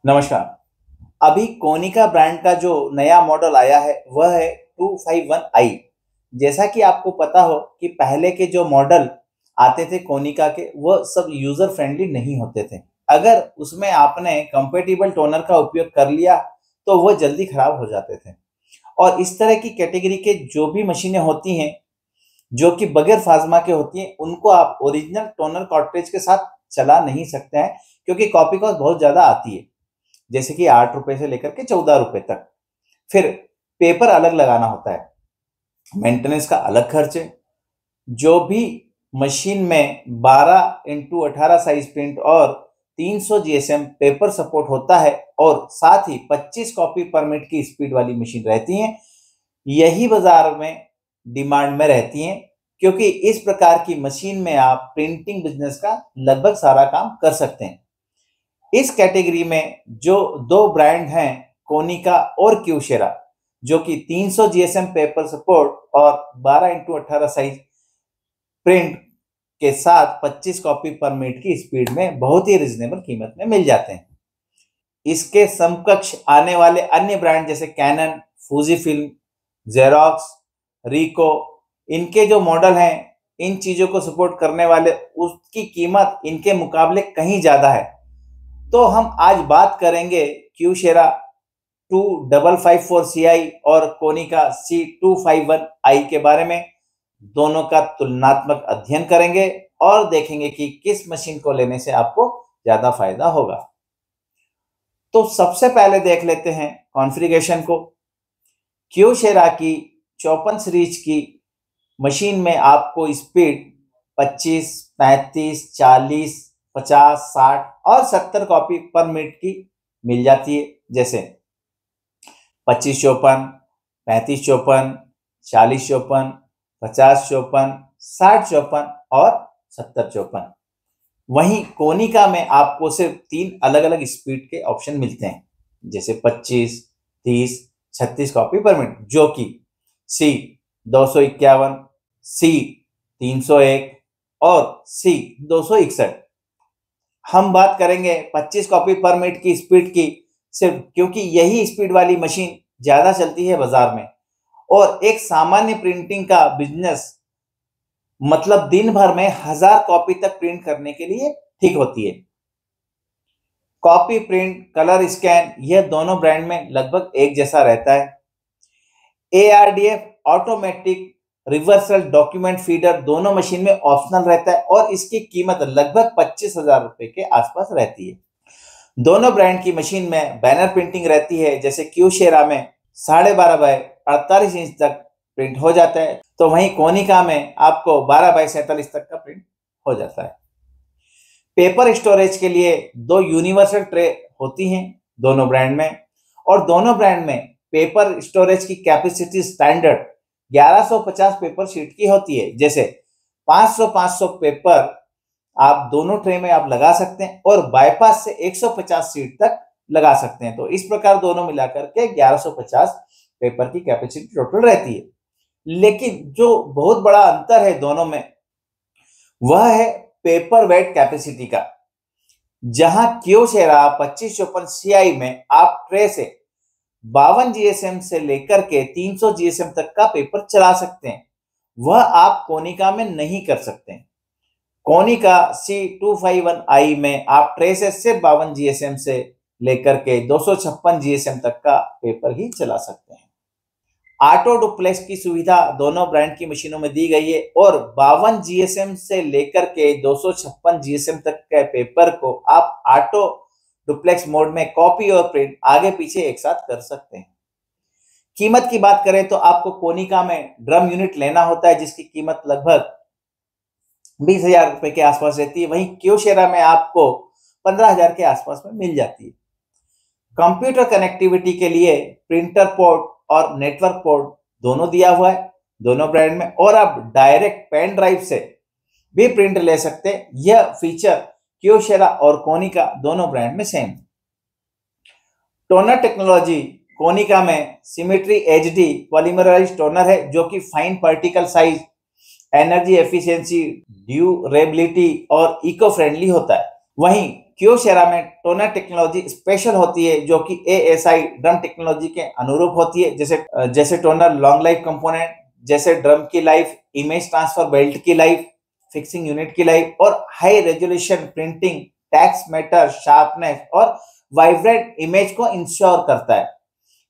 नमस्कार। अभी कोनिका ब्रांड का जो नया मॉडल आया है वह है 251i। जैसा कि आपको पता हो कि पहले के जो मॉडल आते थे कोनिका के वह सब यूजर फ्रेंडली नहीं होते थे। अगर उसमें आपने कंपेटिबल टोनर का उपयोग कर लिया तो वह जल्दी खराब हो जाते थे। और इस तरह की कैटेगरी के जो भी मशीनें होती हैं जो कि बगैर फाजमा के होती हैं उनको आप ओरिजिनल टोनर कार्ट्रिज के साथ चला नहीं सकते हैं, क्योंकि कॉपी कॉस्ट बहुत ज़्यादा आती है। जैसे कि 8 रुपए से लेकर के 14 रुपए तक। फिर पेपर अलग लगाना होता है, मेंटेनेंस का अलग खर्च है। जो भी मशीन में 12x18 साइज प्रिंट और 300 जीएसएम पेपर सपोर्ट होता है और साथ ही 25 कॉपी पर मिनट की स्पीड वाली मशीन रहती हैं, यही बाजार में डिमांड में रहती हैं, क्योंकि इस प्रकार की मशीन में आप प्रिंटिंग बिजनेस का लगभग सारा काम कर सकते हैं। इस कैटेगरी में जो दो ब्रांड हैं, कोनिका और क्यूशेरा, जो कि 300 जीएसएम पेपर सपोर्ट और 12x18 साइज प्रिंट के साथ 25 कॉपी पर मिनट की स्पीड में बहुत ही रिजनेबल कीमत में मिल जाते हैं। इसके समकक्ष आने वाले अन्य ब्रांड जैसे कैनन, फूजी फिल्म, जेरोक्स, रिको, इनके जो मॉडल हैं, इन चीजों को सपोर्ट करने वाले, उसकी कीमत इनके मुकाबले कहीं ज्यादा है। तो हम आज बात करेंगे क्यूशेरा 2554CI और कोनिका C251i के बारे में। दोनों का तुलनात्मक अध्ययन करेंगे और देखेंगे कि किस मशीन को लेने से आपको ज्यादा फायदा होगा। तो सबसे पहले देख लेते हैं कॉन्फ़िगरेशन को। क्यूशेरा की 54 सीरीज की मशीन में आपको स्पीड 25, 35, 40, 50, 60 और 70 कॉपी पर मिनट की मिल जाती है। जैसे 2554, 3554, 4054, 5054, 6054 और 7054। वहीं कोनिका में आपको सिर्फ 3 अलग अलग स्पीड के ऑप्शन मिलते हैं, जैसे 25, 30, 36 कॉपी पर मिनट, जो कि C251, C301 और C261। हम बात करेंगे 25 कॉपी पर मिनट की स्पीड की, सिर्फ क्योंकि यही स्पीड वाली मशीन ज्यादा चलती है बाजार में और एक सामान्य प्रिंटिंग का बिजनेस मतलब दिन भर में 1000 कॉपी तक प्रिंट करने के लिए ठीक होती है। कॉपी प्रिंट, कलर स्कैन, यह दोनों ब्रांड में लगभग एक जैसा रहता है। ARDF automatic reversal document feeder दोनों मशीन में ऑप्शनल रहता है और इसकी कीमत लगभग 25,000 रुपए के आसपास रहती है। दोनों ब्रांड की मशीन में बैनर प्रिंटिंग रहती है, जैसे क्यूशेरा में 12.5 बाय 48 इंच तक प्रिंट हो जाता है, तो वहीं कोनिका में आपको 12 बाय 47 तक का प्रिंट हो जाता है। पेपर स्टोरेज के लिए 2 यूनिवर्सल ट्रे होती हैं दोनों ब्रांड में, और दोनों ब्रांड में पेपर स्टोरेज की कैपेसिटी स्टैंडर्ड 1150 पेपर शीट की होती है। जैसे 500 पेपर आप दोनों ट्रे में आप लगा सकते हैं और बाईपास से 150 सीट तक लगा सकते हैं। तो इस प्रकार दोनों मिलाकर के 1150 पेपर की कैपेसिटी टोटल रहती है। लेकिन जो बहुत बड़ा अंतर है दोनों में वह है पेपर वेट कैपेसिटी का। जहां क्यूशेरा 2554CI में आप ट्रे से 52 जीएसएम से लेकर के 300 जीएसएम तक का पेपर चला सकते हैं, वह आप कोनिका में नहीं कर सकते। कोनिका C251i में आप ट्रे से सिर्फ 52 जीएसएम से लेकर के 256 जीएसएम तक का पेपर ही चला सकते हैं। ऑटो डुप्लेक्स की सुविधा दोनों ब्रांड की मशीनों में दी गई है और 52 जीएसएम से लेकर के 256 जीएसएम तक के पेपर को आप ऑटो डुप्लेक्स मोड में कॉपी और प्रिंट आगे पीछे एक साथ कर सकते हैं। कीमत की बात करें तो आपको कोनिका में ड्रम यूनिट लेना होता है, जिसकी कीमत लगभग 20,000 रुपए के आसपास रहती है। वहीं क्यूशेरा में आपको 15,000 के आसपास में मिल जाती है। कंप्यूटर कनेक्टिविटी के लिए प्रिंटर पोर्ट और नेटवर्क पोर्ट दोनों दिया हुआ है दोनों ब्रांड में, और आप डायरेक्ट पेन ड्राइव से भी प्रिंट ले सकते हैं। यह फीचर क्यूशेरा और कोनिका दोनों ब्रांड में सेम। टोनर टेक्नोलॉजी कोनिका में सिमेट्री एचडी पॉलीमराइज्ड टोनर है, जो कि fine particle size, energy efficiency, durability और इको फ्रेंडली होता है। वहीं क्योशेरा में टोनर टेक्नोलॉजी स्पेशल होती है जो कि एएसआई ड्रम टेक्नोलॉजी के अनुरूप होती है, जैसे टोनर लॉन्ग लाइफ कंपोनेंट, जैसे ड्रम की लाइफ, इमेज ट्रांसफर बेल्ट की लाइफ, फिक्सिंग यूनिट की लाइफ और high resolution printing, tax matter, sharpness और वाइब्रेंट इमेज को इंश्योर करता है।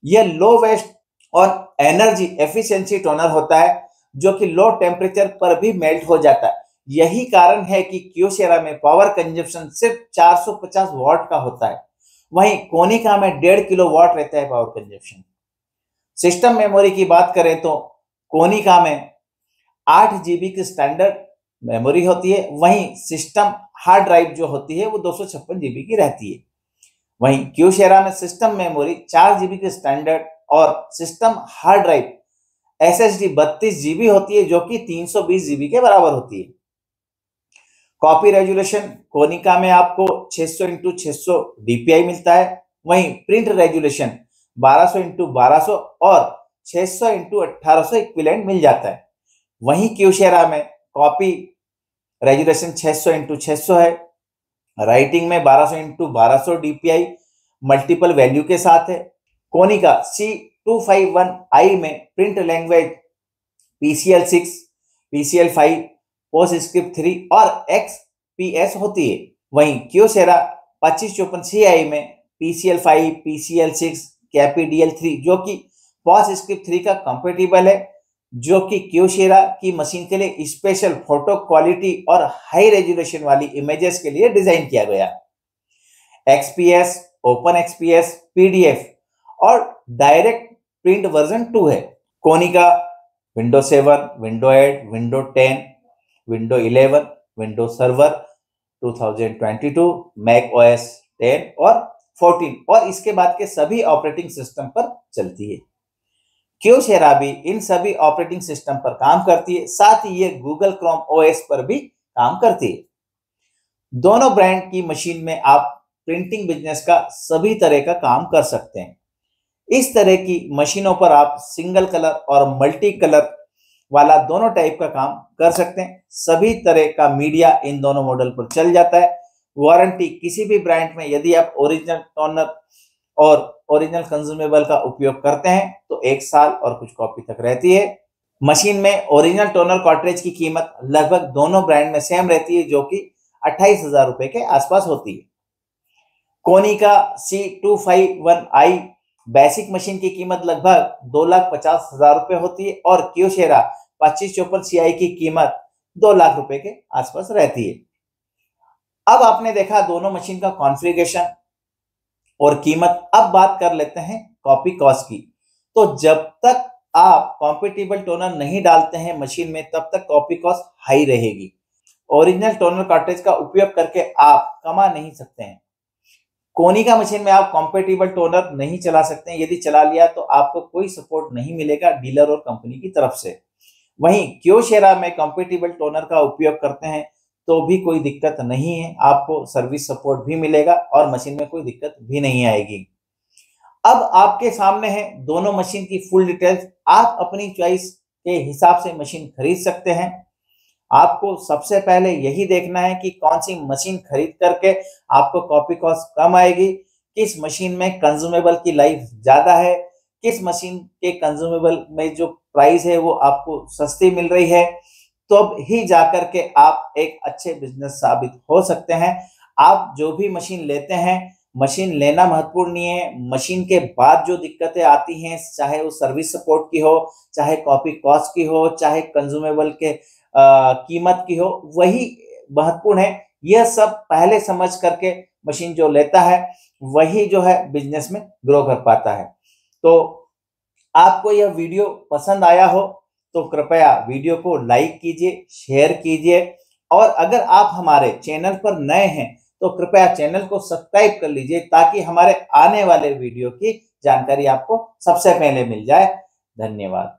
यह लो वेस्ट और एनर्जी एफिशिएंसी टोनर होता है जो कि लो टेम्परेचर पर भी मेल्ट हो जाता है। यही कारण है कि क्योशेरा में पावर कंजप्शन सिर्फ 450 वॉट का होता है, वहीं कोनिका में 1.5 किलोवाट रहता है पावर कंजप्शन। सिस्टम मेमोरी की बात करें तो कोनिका में 8 जीबी की स्टैंडर्ड मेमोरी होती है, वहीं सिस्टम हार्ड ड्राइव जो होती है वो 256 जीबी की रहती है। वहीं क्योशेरा में सिस्टम मेमोरी 4 जीबी की स्टैंडर्ड और system hard drive SSD 32 GB होती है जो कि 320 जीबी के बराबर होती है। कॉपी रेजोल्यूशन कोनिका में आपको 600 इंटू 600 डीपीआई मिलता है, वहीं प्रिंट रेजोल्यूशन 1200 इंटू 1200 और 600 इंटू 1800 इक्विवेलेंट मिल जाता है। वहीं क्योशेरा में कॉपी रेजोल्यूशन 600 इंटू 600 है, राइटिंग में 1200 इंटू 1200 डीपीआई मल्टीपल वैल्यू के साथ है। कोनिका C251i में print language PCL6, PCL5, PostScript 3 और XPS होती है। वहीं क्योशेरा 2554CI में PCL5, PCL6, KPDL3 जो कि पोस्टस्क्रिप्ट 3 का कंपेटिबल है, जो कि क्योशेरा की मशीन के लिए स्पेशल फोटो क्वालिटी और हाई रेजोल्यूशन वाली इमेजेस के लिए डिजाइन किया गया। XPS, ओपन XPS, PDF और डायरेक्ट प्रिंट वर्जन 2 है। Konica window 7, window 8, window 10, window 11, window server 2022, Mac OS 10 और 14 और इसके बाद के सभी ऑपरेटिंग सिस्टम पर चलती है। क्योशेरा भी इन सभी ऑपरेटिंग सिस्टम पर काम करती है, साथ ही ये गूगल क्रोम OS पर भी काम करती है। दोनों ब्रांड की मशीन में आप प्रिंटिंग बिजनेस का सभी तरह का काम कर सकते हैं। इस तरह की मशीनों पर आप सिंगल कलर और मल्टी कलर वाला दोनों टाइप का काम कर सकते हैं। सभी तरह का मीडिया इन दोनों मॉडल पर चल जाता है। वारंटी किसी भी ब्रांड में यदि आप ओरिजिनल टोनर और ओरिजिनल कंज्यूमेबल का उपयोग करते हैं तो 1 साल और कुछ कॉपी तक रहती है। मशीन में ओरिजिनल टोनर कार्ट्रिज की कीमत लगभग दोनों ब्रांड में सेम रहती है जो कि 28,000 रुपए के आसपास होती है। कोनिका C251i बेसिक मशीन की कीमत लगभग 2,50,000 रुपए होती है और क्योशेरा 2554CI की कीमत 2 लाख रुपए के आसपास रहती है। अब आपने देखा दोनों मशीन का कॉन्फ़िगरेशन और कीमत। अब बात कर लेते हैं कॉपी कॉस्ट की। तो जब तक आप कॉम्पेटिबल टोनर नहीं डालते हैं मशीन में तब तक कॉपी कॉस्ट हाई रहेगी। ओरिजिनल टोनर कार्ट्रिज का उपयोग करके आप कमा नहीं सकते हैं। कोनिका मशीन में आप कॉम्पेटिबल टोनर नहीं चला सकते हैं, यदि चला लिया तो आपको कोई सपोर्ट नहीं मिलेगा डीलर और कंपनी की तरफ से। वहीं क्योशेरा में कॉम्पेटिबल टोनर का उपयोग करते हैं तो भी कोई दिक्कत नहीं है, आपको सर्विस सपोर्ट भी मिलेगा और मशीन में कोई दिक्कत भी नहीं आएगी। अब आपके सामने है दोनों मशीन की फुल डिटेल्स। आप अपनी चॉइस के हिसाब से मशीन खरीद सकते हैं। आपको सबसे पहले यही देखना है कि कौन सी मशीन खरीद करके आपको कॉपी कॉस्ट कम आएगी, किस मशीन में कंज्यूमेबल की लाइफ ज्यादा है, किस मशीन के कंज्यूमेबल में जो प्राइस है वो आपको सस्ती मिल रही है, तो अब ही जाकर के आप एक अच्छे बिजनेस साबित हो सकते हैं। आप जो भी मशीन लेते हैं, मशीन लेना महत्वपूर्ण नहीं है, मशीन के बाद जो दिक्कतें आती हैं, चाहे वो सर्विस सपोर्ट की हो, चाहे कॉपी कॉस्ट की हो, चाहे कंज्यूमेबल के कीमत की हो, वही महत्वपूर्ण है। यह सब पहले समझ करके मशीन जो लेता है वही जो है बिजनेस में ग्रो कर पाता है। तो आपको यह वीडियो पसंद आया हो तो कृपया वीडियो को लाइक कीजिए, शेयर कीजिए और अगर आप हमारे चैनल पर नए हैं तो कृपया चैनल को सब्सक्राइब कर लीजिए ताकि हमारे आने वाले वीडियो की जानकारी आपको सबसे पहले मिल जाए। धन्यवाद।